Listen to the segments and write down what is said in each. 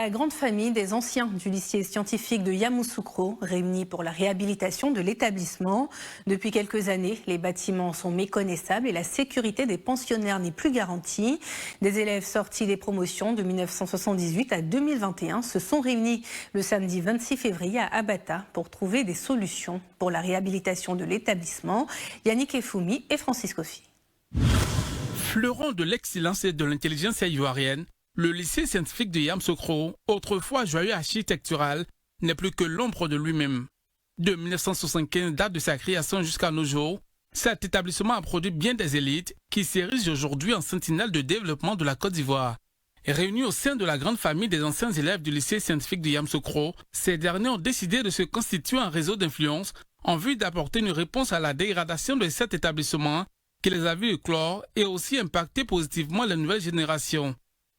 La grande famille des anciens du lycée scientifique de Yamoussoukro, réunis pour la réhabilitation de l'établissement. Depuis quelques années, les bâtiments sont méconnaissables et la sécurité des pensionnaires n'est plus garantie. Des élèves sortis des promotions de 1978 à 2021 se sont réunis le samedi 26 février à Abata pour trouver des solutions pour la réhabilitation de l'établissement. Yannick Efoumi et Francis Kofi. Fleuron de l'excellence et de l'intelligence ivoirienne, le lycée scientifique de Yamoussoukro, autrefois joyau architectural, n'est plus que l'ombre de lui-même. De 1975, date de sa création jusqu'à nos jours, cet établissement a produit bien des élites qui s'érigent aujourd'hui en sentinelle de développement de la Côte d'Ivoire. Réunis au sein de la grande famille des anciens élèves du lycée scientifique de Yamoussoukro, ces derniers ont décidé de se constituer un réseau d'influence en vue d'apporter une réponse à la dégradation de cet établissement qui les a vus éclore et aussi impacter positivement les nouvelles générations.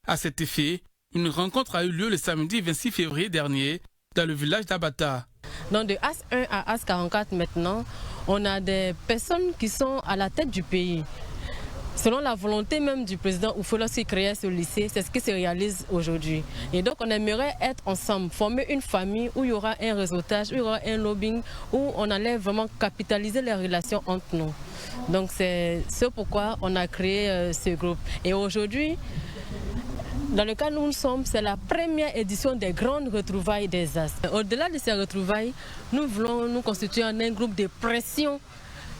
À cet effet, une rencontre a eu lieu le samedi 26 février dernier dans le village d'Abata. Donc de AS 1 à AS 44 maintenant, on a des personnes qui sont à la tête du pays. Selon la volonté même du président Oufo lorsqu'il créait ce lycée, c'est ce qui se réalise aujourd'hui. Et donc on aimerait être ensemble, former une famille où il y aura un réseautage, où il y aura un lobbying, où on allait vraiment capitaliser les relations entre nous. Donc c'est ce pourquoi on a créé ce groupe. Et aujourd'hui, dans le cas où nous sommes, c'est la première édition des grandes retrouvailles des AS. Au-delà de ces retrouvailles, nous voulons nous constituer en un groupe de pression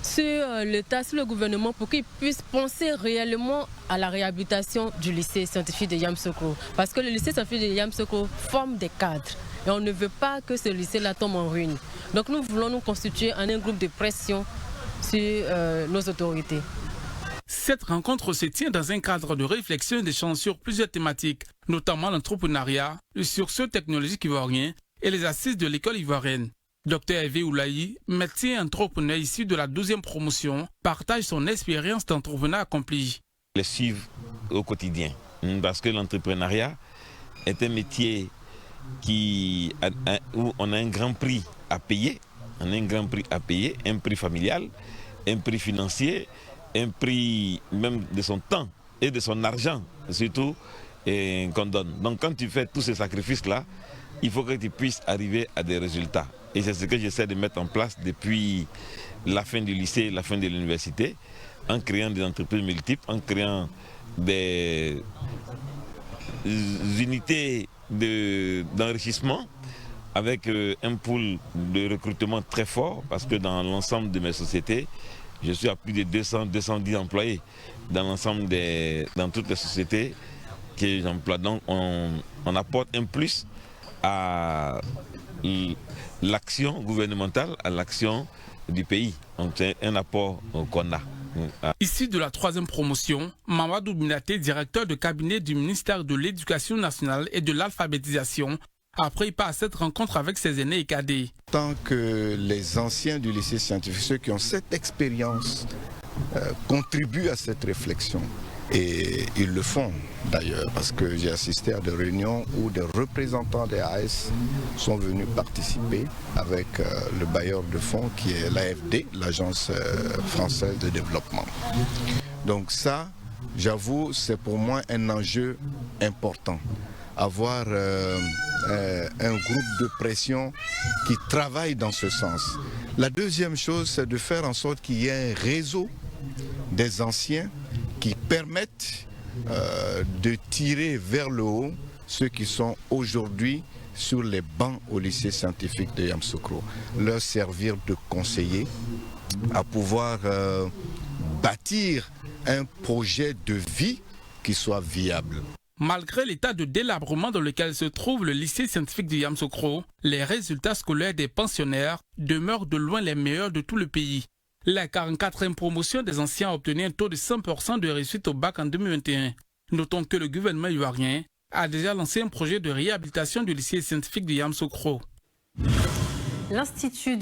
sur l'État, sur le gouvernement pour qu'ils puissent penser réellement à la réhabilitation du lycée scientifique de Yamoussoukro. Parce que le lycée scientifique de Yamoussoukro forme des cadres et on ne veut pas que ce lycée-là tombe en ruine. Donc nous voulons nous constituer en un groupe de pression sur nos autorités. Cette rencontre se tient dans un cadre de réflexion et d'échange sur plusieurs thématiques, notamment l'entrepreneuriat, le sursaut technologique ivoirien et les assises de l'école ivoirienne. Dr Hervé Oulayi, médecin et entrepreneur issu de la 12e promotion, partage son expérience d'entrepreneur accompli. Les suivre au quotidien, parce que l'entrepreneuriat est un métier où on a un grand prix à payer, un prix familial, un prix financier, un prix même de son temps et de son argent surtout qu'on donne. Donc quand tu fais tous ces sacrifices-là, il faut que tu puisses arriver à des résultats. Et c'est ce que j'essaie de mettre en place depuis la fin du lycée, la fin de l'université, en créant des entreprises multiples, en créant des unités d'enrichissement avec un pool de recrutement très fort, parce que dans l'ensemble de mes sociétés, je suis à plus de 210 employés dans l'ensemble dans toutes les sociétés que j'emploie. Donc on apporte un plus à l'action gouvernementale, à l'action du pays. Donc c'est un apport qu'on a. Issu de la 3e promotion, Mamadou Minaté, directeur de cabinet du ministère de l'Éducation nationale et de l'alphabétisation, a pris part à cette rencontre avec ses aînés et cadets. Tant que les anciens du lycée scientifique, ceux qui ont cette expérience, contribuent à cette réflexion. Et ils le font d'ailleurs, parce que j'ai assisté à des réunions où des représentants des AS sont venus participer avec le bailleur de fonds qui est l'AFD, l'Agence française de développement. Donc ça, j'avoue, c'est pour moi un enjeu important. Avoir un groupe de pression qui travaille dans ce sens. La deuxième chose, c'est de faire en sorte qu'il y ait un réseau des anciens qui permettent de tirer vers le haut ceux qui sont aujourd'hui sur les bancs au lycée scientifique de Yamoussoukro. Leur servir de conseiller à pouvoir bâtir un projet de vie qui soit viable. Malgré l'état de délabrement dans lequel se trouve le lycée scientifique de Yamoussoukro, les résultats scolaires des pensionnaires demeurent de loin les meilleurs de tout le pays. La 44e promotion des anciens a obtenu un taux de 100% de réussite au bac en 2021. Notons que le gouvernement ivoirien a déjà lancé un projet de réhabilitation du lycée scientifique de Yamoussoukro. L'Institut